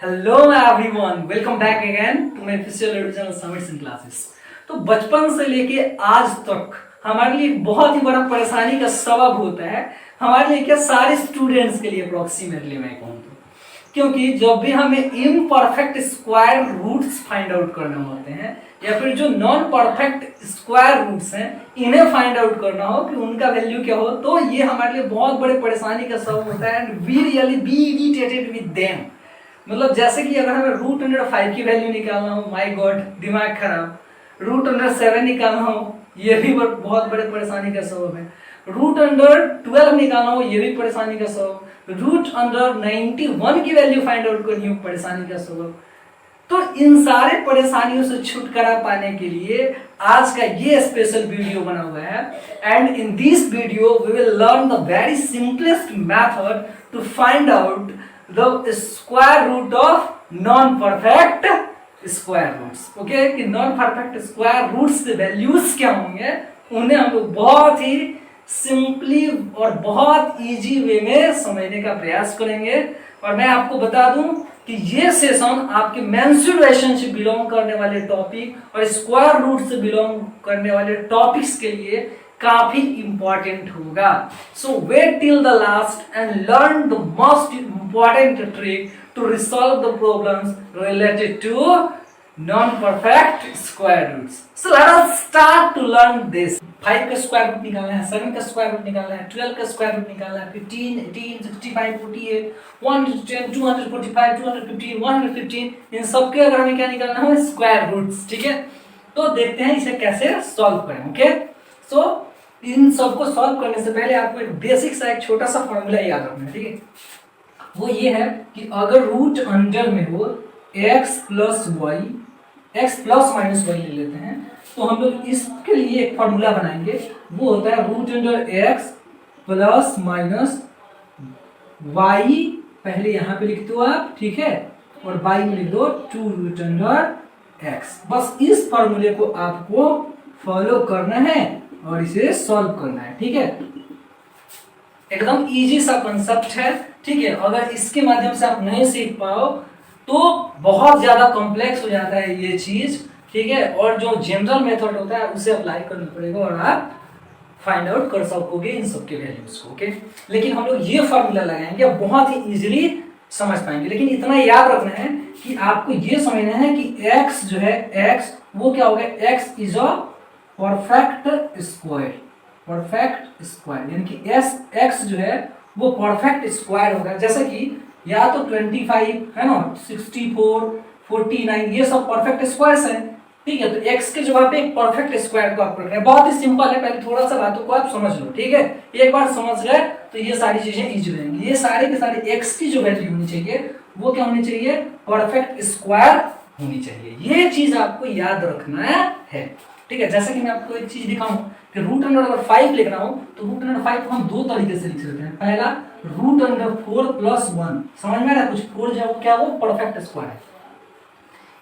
Hello everyone, welcome back again to my physical education summits in classes. तो बचपन से लेके आज तक हमारे लिए बहुत ही बड़ा परेशानी का सबब होता है। हमारे लिए क्या, सारे स्टूडेंट्स के लिए अप्रोक्सीमेटली मैं कहूँ तो, क्योंकि जब भी हमें imperfect square roots find out करने होते हैं या फिर जो नॉन परफेक्ट स्क्वायर रूट्स हैं इन्हें फाइंड आउट करना हो कि उनका वैल्यू क्या हो, तो ये हमारे लिए बहुत बड़े परेशानी का सबब होता है and we really be irritated with them. मतलब जैसे कि अगर हमें रूट अंडर 5 की वैल्यू निकालना हो, माय गॉड दिमाग खराब। रूट अंडर 7 निकालना हो, ये भी बहुत बड़े परेशानी का सबब है। रूट अंडर 12 निकालना हो, ये भी परेशानी का सबब। रूट अंडर 91 की वैल्यू फाइंड आउट करनी हो, परेशानी का सबब। तो इन सारे परेशानियों से छुटकारा पाने के लिए आज का ये स्पेशल वीडियो बना हुआ है and in this video we will learn the very simplest method to find out the square root of non-perfect square roots। Okay, कि non-perfect square roots के वैल्यूज क्या होंगे उन्हें हम लोग बहुत ही सिंपली और बहुत इजी वे में समझने का प्रयास करेंगे। और मैं आपको बता दूं कि ये सेशन आपके मेंसुरेशन से बिलोंग करने वाले टॉपिक और स्क्वायर रूट से बिलोंग करने वाले टॉपिक्स के लिए काफी इंपॉर्टेंट होगा। So wait till the last and learn the most important trick to resolve the problems related to non perfect square roots. So let us start to learn this. 5 का square root निकालना है, 7 का square root निकालना है, 12 का square root निकालना है, 15, 18, 65, 48, 110, 245, 215, 115, इन सबके अगर हमें क्या निकालना है, स्क्वायर रूट्स। ठीक है, तो देखते हैं इसे कैसे सॉल्व करें। ओके, सो इन सबको सॉल्व करने से पहले आपको एक बेसिक सा एक छोटा सा फॉर्मूला याद रखना है। ठीक है, वो ये है कि अगर रूट अंडर में हो x plus Y, X plus minus Y ले लेते हैं, तो हम लोग इसके लिए एक फॉर्मूला बनाएंगे। वो होता है root under x plus minus Y, पहले यहाँ पे लिख दो आप, ठीक है, और वाई में लिख दो 2 रूट अंडर x। बस इस फॉर्मूले को आपको फॉलो करना है और इसे सॉल्व करना है। ठीक है, एकदम इजी सा कंसेप्ट है। ठीक है, अगर इसके माध्यम से आप नहीं सीख पाओ तो बहुत ज्यादा कॉम्प्लेक्स हो जाता है ये चीज। ठीक है, और जो जनरल मेथड होता है उसे अप्लाई करना पड़ेगा और आप फाइंड आउट कर सकोगे इन सबके वैल्यूज को। ओके, लेकिन हम लोग ये फॉर्मूला लगाएंगे, बहुत ही इजीली समझ पाएंगे। लेकिन इतना याद रखना है कि आपको ये समझना है कि x जो है, x वो क्या हो गया, x is a perfect square. Perfect square यानी कि x जो है वो परफेक्ट स्क्वायर होगा। जैसे कि या तो 25 है ना, 64, 49 ये सब परफेक्ट स्क्वायर्स हैं। ठीक है, तो x के जवाब पे एक परफेक्ट स्क्वायर को आप रख रहे हैं। बहुत ही सिंपल है, पहले थोड़ा सा बातों को आप समझ लो। ठीक है, एक बार समझ गए तो ये सारी चीजें इजी रहेंगी। ये सारे के सारे x की जो वैल्यू होनी चाहिए वो क्या होनी चाहिए, परफेक्ट स्क्वायर होनी चाहिए। ये चीज आपको याद रखना है। ठीक है, जैसे कि मैं आपको एक चीज दिखाऊं कि रूट अंडर अगर 5 लिख रहा हूं तो रूट अंडर 5 को हम दो तरीके से लिख सकते हैं। पहला रूट अंडर 4 प्लस 1, समझ में आ रहा है, कुछ 4 जो है वो क्या, वो परफेक्ट स्क्वायर है।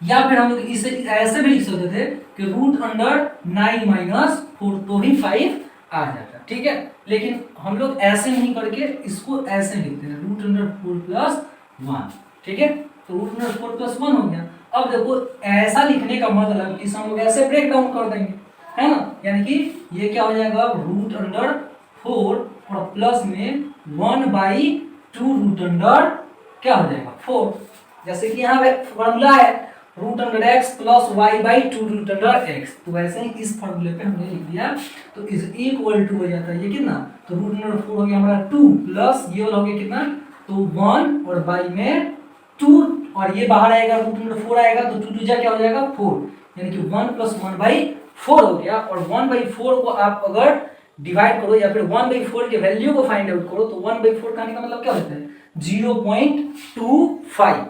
या फिर हम लोग इसे ऐसे भी लिख सकते थे कि रूट अंडर 9 माइनस 4, तो भी 5 आ जाता। ठीक है, लेकिन हम लोग ऐसे नहीं करके इसको ऐसे लिखते हैं, रूट अंडर 4 प्लस 1। ठीक है, तो रूट अंडर 4 प्लस 1 हो गया। अब देखो ऐसा लिखने का मतलब इसे हम लोग ऐसे ब्रेक डाउन कर देंगे, है ना, यानी कि ये क्या हो जाएगा, रूट अंडर 4 और प्लस में 1/2 रूट अंडर क्या हो जाएगा 4। जैसे कि यहाँ फॉर्मूला है root under x plus y/2 root under x, तो वैसे ही इस फॉर्मूले पे हमने लिख दिया तो इज इक्वल टू हो जाता है ये कितना, तो रूट अंडर 4 हो गया हमारा 2 प्लस ये वाला हो गया कितना, तो 1 और बाई में 2 और ये बाहर आएगा, रूट अंडर 4 आएगा तो 2 2 क्या हो जाएगा 4, यानी कि 1 प्लस 1/4 हो गया। और 1/4 को आप अगर डिवाइड करो या फिर 1/4 के वैल्यू को फाइंड आउट करो तो 1/4 का मतलब क्या होता है, 0.25,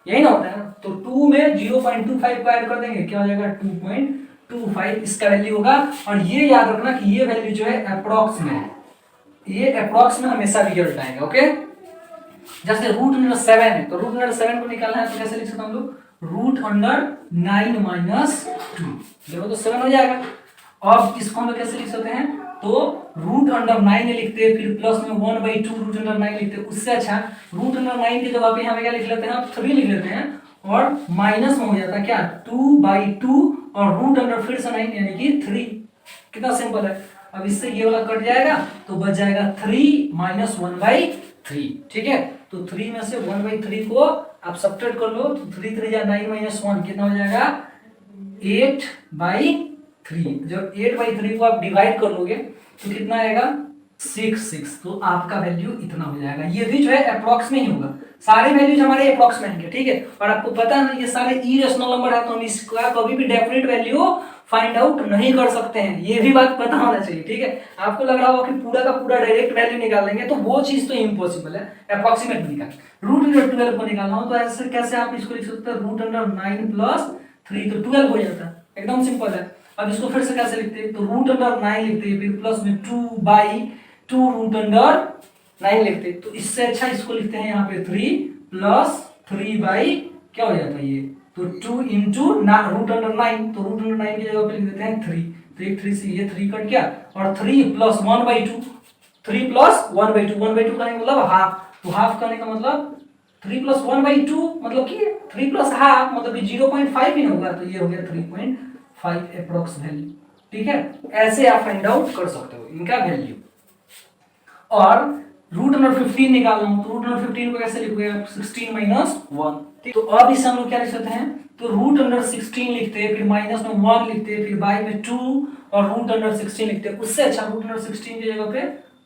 यही ना होता है ना। तो 2 में 0.25 को ऐड कर देंगे, क्या हो जाएगा 2.25 इसका वैल्यू होगा। और ये याद रखना कि ये वैल्यू जो है अप्रॉक्स में है, ये अप्रॉक्स में हमेशा रिजल्ट आएगा। ओके, जैसे रूट अंडर 7 है तो रूट अंडर 7 को निकालना है तो कैसे लिख सकते हैं हम लोग, रूट अंडर 9 माइनस 2, देखो तो 7 हो जाएगा। अब इसको हम लोग कैसे लिख सकते हैं, तो रूट अंडर 9 लिखते, फिर प्लस में 1/2 रूट अंडर 9 लिखते। उससे अच्छा रूट अंडर 9 की जगह पे यहाँ पे क्या लिख लेते हैं, 3 लिख लेते हैं, और माइनस में हो जाता है क्या, 2/2 और रूट अंडर फिर से 9 यानी कि 3। कितना सिंपल है। अब इससे ये वाला कट जाएगा तो बच जाएगा 3 माइनस 1/3। ठीक है, तो 3 में से 1/3 को आप सब्ट्रैक्ट कर लो, तो 3 3 जा 9 माइनस 1 कितना हो जाएगा, 8/3। जब 8/3 को आप डिवाइड कर लोगे तो कितना आएगा, 6। तो आपका वैल्यू इतना हो जाएगा। ये भी जो है अप्रॉक्स में ही होगा, सारे वैल्यूज हमारे अप्रॉक्स में आएंगे। ठीक है, और आपको पता है ये सारे इरेशनल नंबर है, तो हम इसका कभी भी डेफिनेट वैल्यू फाइंड आउट नहीं कर सकते हैं, ये भी बात पता होना चाहिए। ठीक है, आपको लग रहा होगा कि पूरा का पूरा डायरेक्ट वैल्यू निकाल देंगे, तो वो चीज तो इम्पॉसिबल है, अप्रोक्सीमेट निकाल। रूट अंडर 12 को निकालना हो तो ऐसे कैसे आप इसको लिख सकते हैं, रूट अंडर 9 प्लस 3 तो 12 हो जाता है, एकदम सिंपल है। अब इसको फिर से कैसे लिखते हैं, तो रूट अंडर 9 लिखते हैं, फिर प्लस में 2/2 रूट अंडर 9 लिखते हैं। तो इससे अच्छा इसको लिखते हैं यहाँ पे 3 प्लस 3 क्या हो जाता है ये, तो 2 इंटू रूट अंडर 9, तो रूट अंडर 9 की जगह पे लिख देते हैं 3। तो एक 3 से ये 3 कट गया, और 3 प्लस 1/2, 3 प्लस 1/2, 1/2 का मतलब हाफ, तो हाफ करने का मतलब 3 प्लस 1/2 मतलब कि 3 प्लस हाफ मतलब कि 0.5 ही होगा, तो ये हो गया 3.5 अप्रोक्स वैल्यू। ठीक है, ऐसे आप फाइंड आउट कर सकते हो इनका वैल्यू। और रूट अंडर 15 निकालना हो तो रूट अंडर 15 को कैसे लिखोगे, 16 माइनस 1। तो अब इसे हम लोग क्या लिख सकते हैं, तो रूट अंडर 16 लिखते हैं, फिर माइनस में 1 लिखते हैं, फिर बाई में 2 और रूट अंडर 16 लिखते हैं। उससे अच्छा रूट अंडर 16 की जगह पे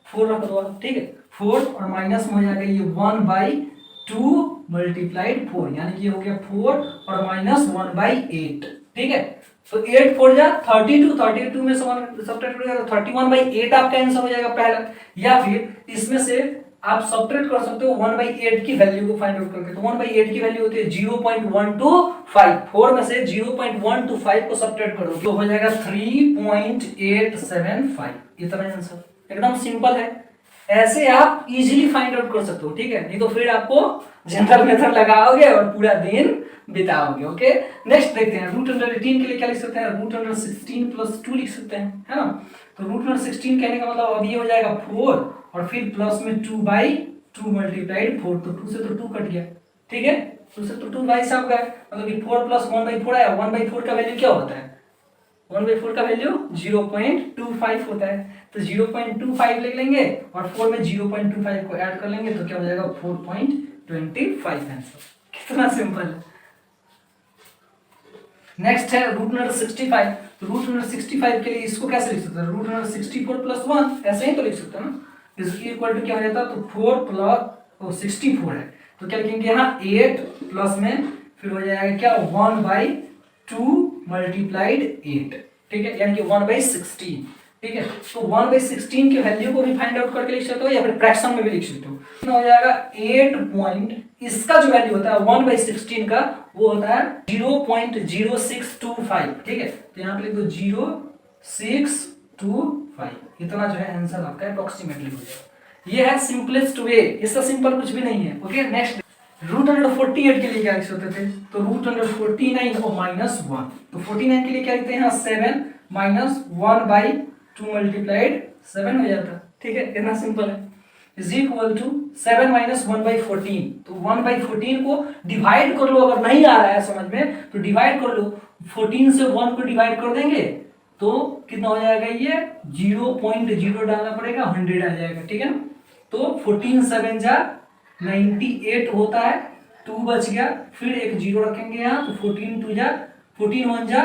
4 रख दो। ठीक है, 4 और माइनस में हो जाएगा ये 1/2 मल्टीप्लाइड 4, यानी कि ये हो गया 4 और माइनस 1/8। ठीक है, तो 8 4 जा 32, 32 में से 1 सब्ट्रैक्ट करेगा तो 31/8 आपका आंसर हो जाएगा पहला। या फिर इसमें से आप सब्ट्रैक्ट कर सकते हो 1/8 की वैल्यू को फाइंड आउट करके, तो 1/8 की वैल्यू होती है 0.125। 4 में से 0.125 को सब्ट्रैक्ट करो तो हो जाएगा 3.875। इतना आंसर, एकदम सिंपल है। ऐसे आप इजीली फाइंड आउट कर सकते हो। ठीक है, नहीं तो फिर आपको जनरल मेथड लगाओगे और पूरा दिन बिताओगे। ओके, नेक्स्ट देखते हैं, रूट अंडर 18 के लिए क्या लिख सकते हैं, रूट अंडर 16 प्लस 2 लिख सकते हैं, है ना। तो रूट अंडर 16 कहने का मतलब अब ये हो जाएगा 4 और फिर प्लस में 2/2 मल्टीप्लाइड 4, तो 2 से तो 2 कट गया। ठीक है, 2 से तो 2 बाई साहब गया, मतलब कि 4 प्लस 1/4 आया। 1/4 का वैल्यू क्या होता है, 1/4 का वैल्यू 0.25 होता है, तो 0.25 लिख लेंगे और 4 में 0.25 को ऐड कर लेंगे तो क्या हो जाएगा 4.25 आंसर। कितना सिंपल है। नेक्स्ट है रूट अंडर 65। तो रूट अंडर 65 के लिए इसको कैसे लिख सकते हैं, रूट अंडर 64 प्लस 1 ऐसे ही तो लिख सकते हैं ना। इसकी इक्वल टू क्या हो जाता है, तो 4 प्लस 64 है तो क्या लिखेंगे यहाँ 8 प्लस में फिर हो जाएगा क्या 1/2 मल्टीप्लाइड 8। ठीक है, यानी कि 1/16। ठीक है, तो 1/16 की वैल्यू को भी फाइंड आउट करके लिख सकते हो या फिर फ्रैक्शन में भी लिख सकते हो। कितना हो जाएगा 8 पॉइंट, इसका जो वैल्यू होता है 1/16 का वो होता है 0.0625। ठीक है, तो यहाँ पे लिख दो 0.625। इतना जो है आंसर आपका अप्रोक्सीमेटली हो जाएगा। ये है सिंपलेस्ट वे, इससे सिंपल कुछ भी नहीं है। ओके, नेक्स्ट रूट अंडर 48 के लिए क्या लिख सकते थे, तो रूट अंडर 49 और माइनस 1। तो 49 के लिए क्या लिखते हैं यहाँ 7 माइनस 1/2 मल्टीप्लाइड 7 हो जाता है। ठीक है, इतना सिंपल है। Is equal to 7 minus 1/14। तो 1/14 को डिवाइड कर लो, अगर नहीं आ रहा है समझ में तो डिवाइड कर लो, 14 से 1 को डिवाइड कर देंगे तो कितना हो जाएगा, ये 0.0 डालना पड़ेगा, 100 आ जाएगा। ठीक है ना, तो 14 7 जा 98 होता है, 2 बच गया, फिर एक 0 रखेंगे यहाँ तो 14 2 जा 14 1 जा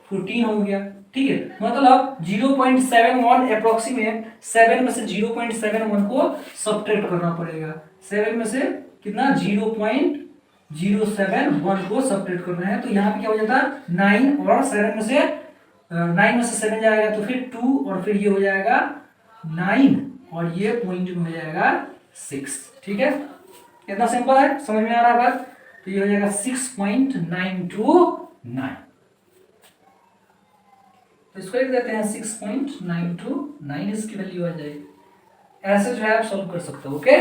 14 हो गया। ठीक है, मतलब 0.71 अप्रोक्सीमेट 7 में से 0.71 को सब्ट्रैक्ट करना पड़ेगा। 7 में से कितना 0.071 को सब्ट्रैक्ट करना है, तो यहाँ पे क्या हो जाता है 9 और 7 में से 9 में से 7 जाएगा तो फिर 2 और फिर ये हो जाएगा 9 और ये पॉइंट में हो जाएगा 6। ठीक है, इतना सिंपल है, समझ में आ रहा है बात। तो ये हो जाएगा 6.929। तो इसको लिख देते हैं 6.929, इसकी वैल्यू आ जाएगी। ऐसे जो है आप सॉल्व कर सकते हो। ओके,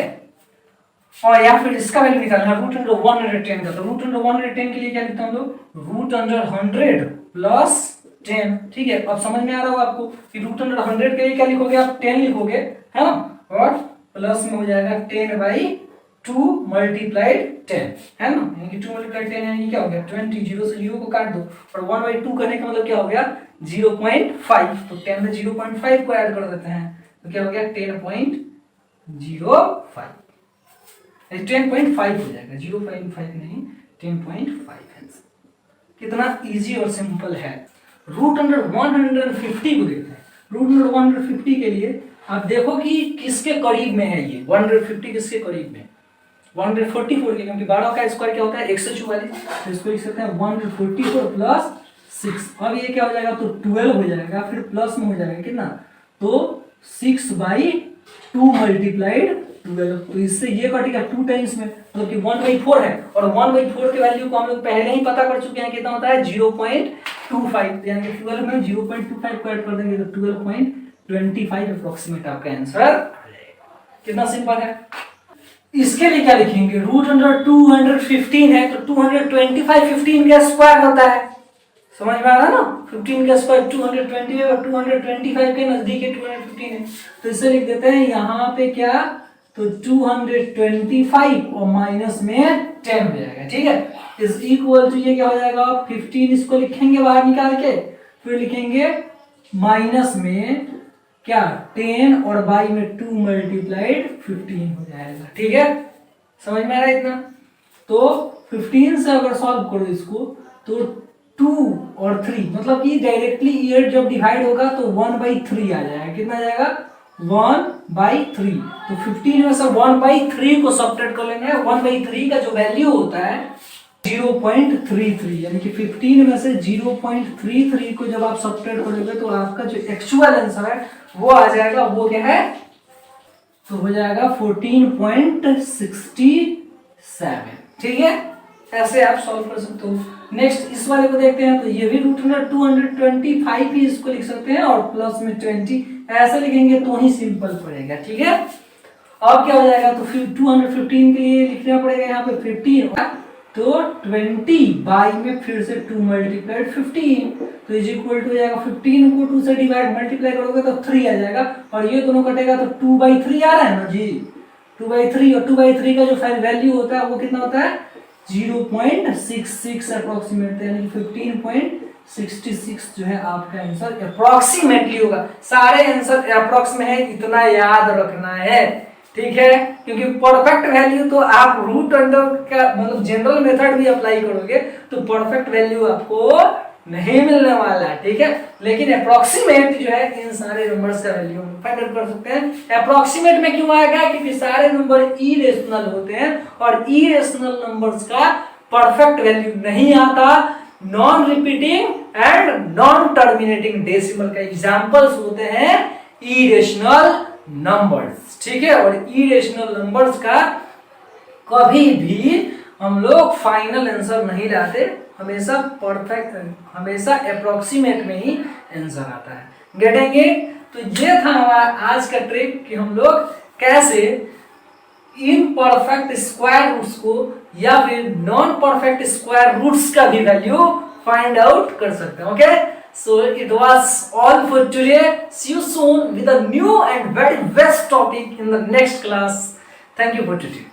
और या फिर इसका वैल्यू निकालना रूट अंडर 110 का। तो रूट अंडर 110 के लिए क्या लिखते हैं हम लोग, रूट अंडर 100 प्लस 10। ठीक है, अब समझ में आ रहा होगा आपको कि रूट अंडर 100 के लिए क्या लिखोगे आप 10 लिखोगे, है ना, और प्लस में हो जाएगा 10/2 मल्टीप्लाइड 10, है ना, यानी कि 2 मल्टीप्लाइड 10 यानी कि क्या हो गया 20, 0 से 0 को काट दो और 1/2 करने का मतलब क्या हो गया 0.5, तो 10 में 0.5 को ऐड कर देते हैं तो क्या हो गया 10.05, 10.5 हो जाएगा, 0.5 नहीं 10.5। कितना इजी और सिंपल है। रूट अंडर 150 को देखते हैं। रूट अंडर 150 के लिए आप देखो कि किसके करीब में है ये 150 किसके करीब में 144 के, क्योंकि 12 का स्क्वायर क्या होता है 144, तो इसको लिख सकते हैं 144 प्लस 6। अब ये क्या हो जाएगा तो 12 हो जाएगा, फिर प्लस में हो जाएगा कितना तो 6/2 मल्टीप्लाइड 12, तो इससे ये कटेगा 2 टाइम्स में, मतलब कि 1/4 है और 1/4 के वैल्यू को हम लोग पहले ही पता कर चुके हैं कितना होता है 0.25, यानी कि 12 में 0.25 को ऐड कर देंगे तो 12.25 अप्रोक्सीमेट आपका आंसर। कितना सिंपल है। इसके लिए क्या लिखेंगे रूट अंडर 215 है तो 225 15 का स्क्वायर होता है, समझ में आ रहा है ना, 15 का स्क्वायर 220 है और 225 के नजदीक है 215 है, तो इसे लिख देते हैं यहाँ पे क्या तो 225 और माइनस में 10 हो जाएगा। ठीक है, इज इक्वल टू ये क्या हो जाएगा 15, इसको लिखेंगे बाहर निकाल के, फिर लिखेंगे माइनस में क्या 10 और बाई में 2 मल्टीप्लाइड 15 हो जाएगा। ठीक है, समझ में आ रहा है इतना। तो 15 से अगर सॉल्व करो इसको तो 2 और 3 मतलब कि डायरेक्टली ईयर जब डिवाइड होगा तो 1/3 आ जाएगा। कितना आ जाएगा 1/3, तो 15 में से 1/3 को सब्ट्रैक्ट कर लेंगे। 1/3 का जो वैल्यू होता है 0.33, यानी कि 15 में से 0.33 को जब आप सब्ट्रैक्ट करोगे तो आपका जो एक्चुअल आंसर है वो आ जाएगा, वो क्या है तो हो जाएगा 14.67। ठीक है, ऐसे आप सॉल्व कर सकते हो। नेक्स्ट इस वाले को देखते हैं, तो ये भी रूट अंडर 225 ही इसको लिख सकते हैं और प्लस में 20 ऐसे लिखेंगे तो ही सिंपल पड़ेगा। ठीक है, अब क्या हो जाएगा तो फिर 215 के लिए लिखना पड़ेगा यहाँ पे 15, तो 20 बाई में फिर से 2 मल्टीप्लाइड 15, तो इज इक्वल टू हो जाएगा 15 को 2 से डिवाइड मल्टीप्लाई करोगे तो 3 आ जाएगा और ये दोनों कटेगा तो 2/3 आ रहा है ना जी, 2/3 और 2/3 का जो वैल्यू होता है वो कितना होता है 0.66 अप्रोक्सीमेट, यानी 15.66 जो है आपका आंसर अप्रोक्सीमेटली होगा। सारे आंसर अप्रोक्स में है, इतना याद रखना है। ठीक है, क्योंकि परफेक्ट वैल्यू तो आप रूट अंडर का मतलब जनरल मेथड भी अप्लाई करोगे तो परफेक्ट वैल्यू आपको नहीं मिलने वाला है। ठीक है, लेकिन अप्रोक्सीमेट जो है इन सारे नंबर्स का वैल्यू फाइंड आउट कर सकते हैं। अप्रोक्सीमेट में क्यों आएगा क्योंकि सारे नंबर इरेशनल होते हैं और इरेशनल नंबर्स का परफेक्ट वैल्यू नहीं आता। Non repeating and non terminating decimal का एग्जांपल्स होते हैं इरेशनल नंबर्स। ठीक है, और इरेशनल नंबर्स का कभी भी हम लोग फाइनल आंसर नहीं लाते, हमेशा परफेक्ट हमेशा अप्रोक्सीमेट में ही आंसर आता है। गेटेंगे, तो ये था हमारा आज का ट्रिक कि हम लोग कैसे इन परफेक्ट स्क्वायर रूट्स को या फिर नॉन परफेक्ट स्क्वायर रूट्स का भी वैल्यू फाइंड आउट कर सकते हैं। Okay, so it was all for today. See you soon with a new and very best topic in the next class. Thank you for today.